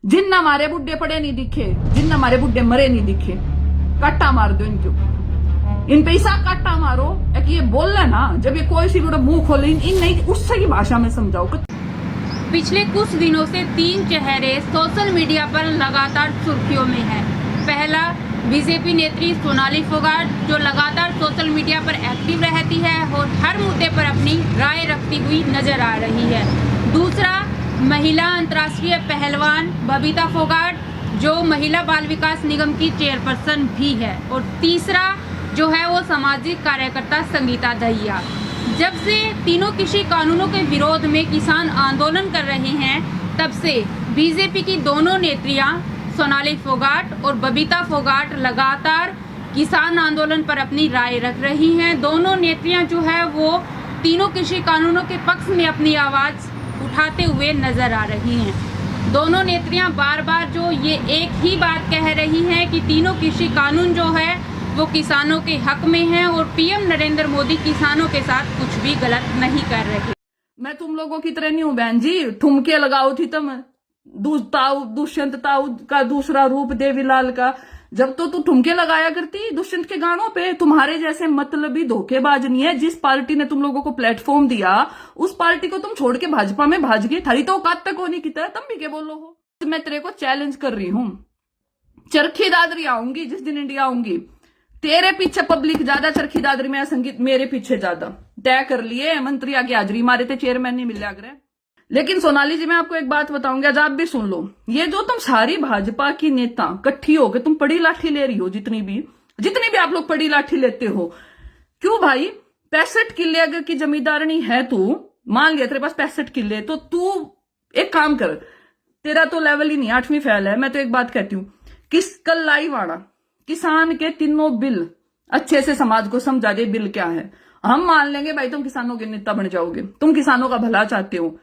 जिन हमारे बुड्ढे पड़े नहीं दिखे, जिन हमारे बुड्ढे मरे नहीं दिखे, काटा मार दो इनको, इन पैसा काटा मारो। एक ये बोल रहे ना, जब ये कोई सी मुंह खोले इन नहीं उससे की भाषा में समझाओ। पिछले कुछ दिनों से तीन चेहरे सोशल मीडिया पर लगातार सुर्खियों में हैं। पहला, बीजेपी नेत्री सोनाली फोगाट, जो लगातार सोशल मीडिया पर एक्टिव रहती है और हर मुद्दे पर अपनी राय रखती हुई नजर आ रही है। दूसरा, महिला अंतर्राष्ट्रीय पहलवान बबीता फोगाट, जो महिला बाल विकास निगम की चेयरपर्सन भी है। और तीसरा जो है वो सामाजिक कार्यकर्ता संगीता दहिया। जब से तीनों कृषि कानूनों के विरोध में किसान आंदोलन कर रहे हैं, तब से बीजेपी की दोनों नेत्रियां सोनाली फोगाट और बबीता फोगाट लगातार किसान आंदोलन पर अपनी राय रख रही हैं। दोनों नेत्रियां जो है वो तीनों कृषि कानूनों के पक्ष में अपनी आवाज़ उठाते हुए नजर आ रही हैं। दोनों नेत्रियां बार बार जो ये एक ही बात कह रही हैं कि तीनों कृषि कानून जो है वो किसानों के हक में हैं और पीएम नरेंद्र मोदी किसानों के साथ कुछ भी गलत नहीं कर रहे। मैं तुम लोगों की तरह नहीं हूं बहन जी, ठुमके लगाओ थी तुम। दुष्यंत ताऊ का दूसरा रूप देवीलाल का, जब तो तू ठुमके लगाया करती दुष्यंत के गानों पे। तुम्हारे जैसे मतलबी धोखेबाज नहीं है। जिस पार्टी ने तुम लोगों को प्लेटफॉर्म दिया, उस पार्टी को तुम छोड़ के भाजपा में भाज गई। थारी तो औकात तक होनी की तरह, तुम भी क्या बोलो हो। मैं तेरे को चैलेंज कर रही हूं, चरखी दादरी आऊंगी जिस दिन इंडिया आऊंगी, तेरे पीछे पब्लिक ज्यादा, चरखी दादरी में संगीत मेरे पीछे ज्यादा। तय कर लिए, मंत्री आगे हाजरी मारे थे, चेयरमैन नहीं मिले आगरे। लेकिन सोनाली जी, मैं आपको एक बात बताऊंगी, आज आप भी सुन लो। ये जो तुम सारी भाजपा की नेता इकट्ठी हो के तुम पड़ी लाठी ले रही हो, जितनी भी आप लोग पड़ी लाठी लेते हो, क्यों भाई? 65 किले अगर की जमींदारनी है तू, मान लिया तेरे पास 65 किले, तो तू एक काम कर, तेरा तो लेवल ही नहीं 8वीं फेल है। मैं तो एक बात कहती हूँ, कल लाइव आना, किसान के तीनों बिल अच्छे से समाज को समझा दे बिल क्या है। हम मान लेंगे भाई तुम किसानों के नेता बन जाओगे, तुम किसानों का भला चाहते हो।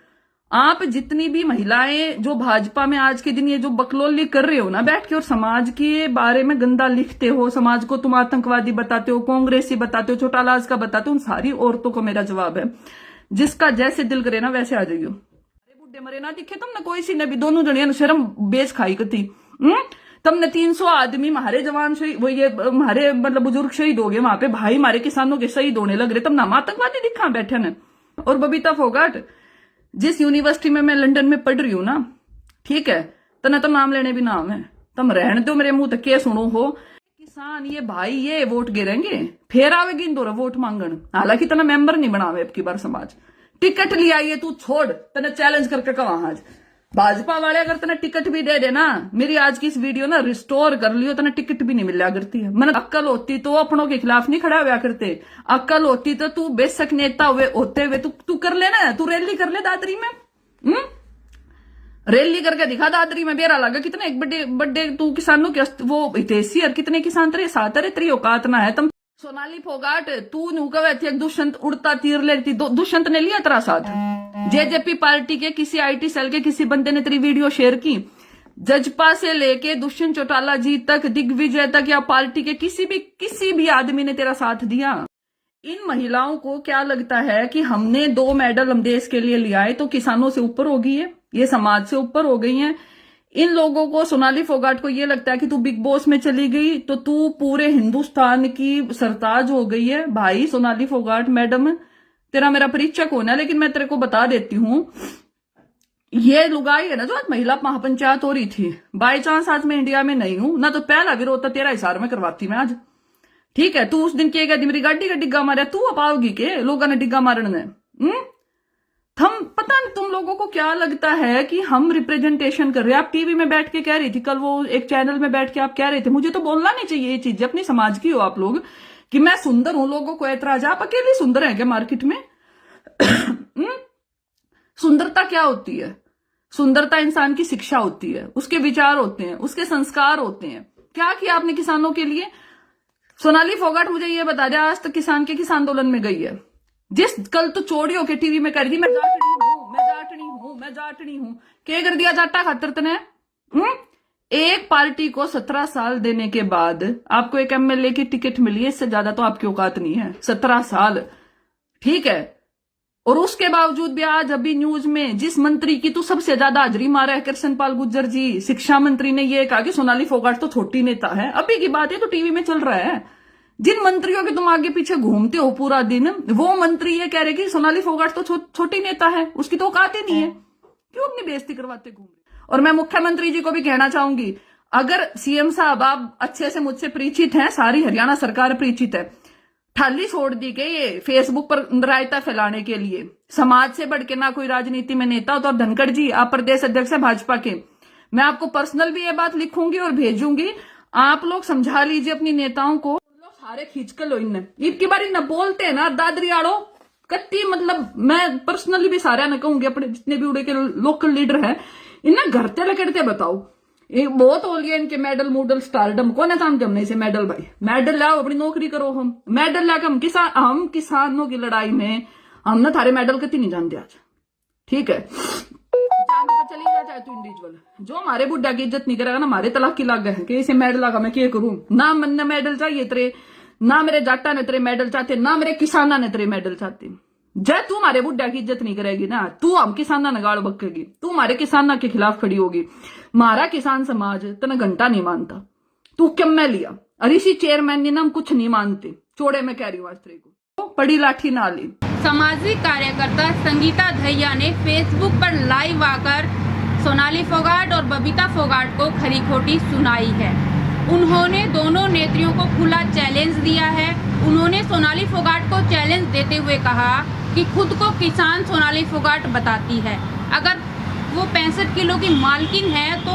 आप जितनी भी महिलाएं जो भाजपा में आज के दिन ये जो बकलोली कर रहे हो ना बैठ के, और समाज के बारे में गंदा लिखते हो, समाज को तुम आतंकवादी बताते हो, कांग्रेसी बताते हो, छोटालाज का बताते हो, उन सारी औरतों को मेरा जवाब है, जिसका जैसे दिल करे ना वैसे आ जाइयो। अरे बुढ़े मरे ना दिखे तुमने कोई सी ने भी, दोनों जनिया शर्म बेच खाई कती। तुमने 300 आदमी हमारे जवान शहीद, वो ये हमारे मतलब बुजुर्ग शहीद हो गए वहां पे, भाई हमारे किसानों के शहीद होने लग रहे, तुम नाम आतंकवादी दिखा बैठे ने। और बबीता फोगाट, जिस यूनिवर्सिटी में मैं लंदन में पढ़ रही हूं ना, ठीक है, तना तो नाम लेने भी नाम है, तुम रहने दो मेरे मुंह तक के सुनो हो। किसान ये भाई ये वोट गिरेंगे, फिर आवेगी इंदौर वोट मांगन। हालांकि तना मेंबर नहीं बनावे अब की बार समाज, टिकट लिया ये तू छोड़, तना चैलेंज करके कहा आज भाजपा वाले अगर तना टिकट भी दे देना, मेरी आज की इस वीडियो ना रिस्टोर कर लियो, तना टिकट भी नहीं मिला करती है। मैंने अक्ल होती तो अपनों के खिलाफ नहीं खड़ा हुआ करते, अक्ल होती तो तू बेशक नेता हुए होते हुए तू कर लेना, तू रैली कर ले दादरी में, रैली करके दिखा दादरी में। बेरा लगा कितने एक बड़े तू किसानों के वो हितैषी और कितने किसान तेरे साथ है, तेरी औकात ना है। तुम सोनाली फोगाट, तू नुकवे थी एक दुष्यंत उड़ता तीर लेती, दुष्यंत ने लिया तेरा साथ। जेजेपी पार्टी के किसी आईटी सेल के किसी बंदे ने तेरी वीडियो शेयर की, जजपा से लेके दुष्यंत चौटाला जी तक, दिग्विजय तक, या पार्टी के किसी भी आदमी ने तेरा साथ दिया। इन महिलाओं को क्या लगता है कि हमने 2 मेडल हम देश के लिए लिया है तो किसानों से ऊपर हो गई है, ये समाज से ऊपर हो गई है। इन लोगों को, सोनाली फोगाट को ये लगता है कि तू बिग बॉस में चली गई तो तू पूरे हिंदुस्तान की सरताज हो गई है। भाई सोनाली फोगाट मैडम, तेरा मेरा परिचय कौन है, लेकिन मैं तेरे को बता देती हूं, ये लुगाई है ना जो आज महिला महापंचायत हो रही थी, बाई चांस आज मैं इंडिया में नहीं हूं ना, तो पहला विरोध तो तेरा हिसार में करवाती मैं आज, ठीक है। तू उस दिन कहेगा मेरी गाड़ी का डिग्गा मारा, तू अब आओगी के लोगों ने डिग्गा मारने। हम पता नहीं तुम लोगों को क्या लगता है कि हम रिप्रेजेंटेशन कर रहे हैं। आप टीवी में बैठ के कह रही थी कल, वो एक चैनल में बैठ के आप कह रहे थे, मुझे तो बोलना नहीं चाहिए ये चीज, अपनी समाज की हो आप लोग, कि मैं सुंदर हूं, लोगों को ऐतराज। आप अकेले सुंदर हैं क्या मार्केट में? सुंदरता क्या होती है? सुंदरता इंसान की शिक्षा होती है, उसके विचार होते हैं, उसके संस्कार होते हैं। क्या किया आपने किसानों के लिए? सोनाली फोगाट मुझे ये बता दे, आज तक किसान के किस आंदोलन में गई है? जिस कल तो चोरी होके टीवी में कर दी मैं जाटनी हूं, मैं जाटनी हूं, मैं जाटनी हूं, क्या कर दिया जाटा खातर तने? एक पार्टी को 17 साल देने के बाद आपको एक एमएलए की टिकट मिली है, इससे ज्यादा तो आपकी औकात नहीं है। 17 साल, ठीक है। और उसके बावजूद भी आज अभी न्यूज में जिस मंत्री की तो सबसे ज्यादा हाजरी मारा है कृष्णपाल गुर्जर जी, शिक्षा मंत्री ने ये कहा कि सोनाली फोगाट तो छोटी नेता है। अभी की बात है तो टीवी में चल रहा है। जिन मंत्रियों के तुम आगे पीछे घूमते हो पूरा दिन, वो मंत्री ये कह रहे कि सोनाली फोगाट तो छोटी नेता है, उसकी तो औकात ही नहीं है। क्यों अपनी बेइज्जती करवाते घूम रहे? और मैं मुख्यमंत्री जी को भी कहना चाहूंगी, अगर सीएम साहब आप अच्छे से मुझसे परिचित हैं, सारी हरियाणा सरकार परिचित है, ठाली छोड़ दी गई ये फेसबुक पर रायता फैलाने के लिए। समाज से बढ़ के ना कोई राजनीति में नेता हो। तो धनखड़ जी, आप प्रदेश अध्यक्ष है भाजपा के, मैं आपको पर्सनल भी ये बात लिखूंगी और भेजूंगी। आप लोग समझा लीजिए अपनी नेताओं को। लोग सारे खींचकर लो इनने इनकी बारी न बोलते ना दादरी आड़ो कत्ती, मतलब मैं पर्सनली भी सारे न कहूंगी, अपने जितने भी उड़े के लोकल लीडर है इन्हें घरते लकड़ते बताओ। ये बहुत हो लिया इनके मेडल मूडल स्टारडम, कौन है काम जमने से मेडल? भाई मेडल लाओ, अपनी नौकरी करो। हम मेडल लाकर हम किसानों की लड़ाई में हम ना थारे मेडल कती नहीं जानते आज, ठीक है? चांद पे चली जाए तो इंडिविजुअल, जो हमारे बुढ़ा की इज्जत नहीं करेगा ना, हमारे तलाक की लाग गए कि इसे मेडल लगा मैं क्या करूं? ना मन ने मेडल चाहिए तेरे, ना मेरे जाटा ने तेरे मेडल चाहते, ना मेरे किसाना ने तेरे मेडल चाहते। जय तू हमारे बुढ़ा की इज्जत नहीं करेगी ना, तू हम किसाना न गाड़ बकेगी, तू हमारे किसाना के खिलाफ खड़ी होगी। हमारा किसान समाज तना घंटा नहीं मानता, तू क्यों मैं लिया? अरिशी चेयरमैन ने नाम कुछ नहीं मानते, चोड़े में कह रही हूँ आज तेरे को, पड़ी लाठी ना ली। सामाजिक कार्यकर्ता संगीता दहिया ने फेसबुक पर लाइव आकर सोनाली फोगाट और बबीता फोगाट को खरी खोटी सुनाई है। उन्होंने दोनों नेत्रियों को खुला चैलेंज दिया है। उन्होंने सोनाली फोगाट को चैलेंज देते हुए कहा कि खुद को किसान सोनाली फोगाट बताती है। अगर वो 65 किलो की मालकिन है तो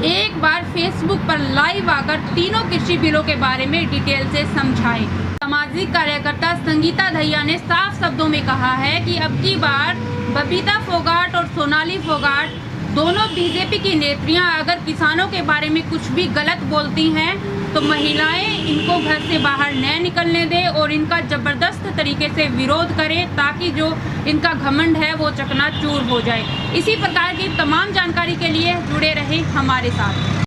एक बार फेसबुक पर लाइव आकर तीनों कृषि बिलों के बारे में डिटेल से समझाएं। सामाजिक कार्यकर्ता संगीता दहिया ने साफ शब्दों में कहा है कि अब की बार बबीता फोगाट और सोनाली फोगाट दोनों बीजेपी की नेत्रियां अगर किसानों के बारे में कुछ भी गलत बोलती हैं तो महिलाएं इनको घर से बाहर न निकलने दें और इनका जबरदस्त तरीके से विरोध करें ताकि जो इनका घमंड है वो चकनाचूर हो जाए। इसी प्रकार की तमाम जानकारी के लिए जुड़े रहें हमारे साथ।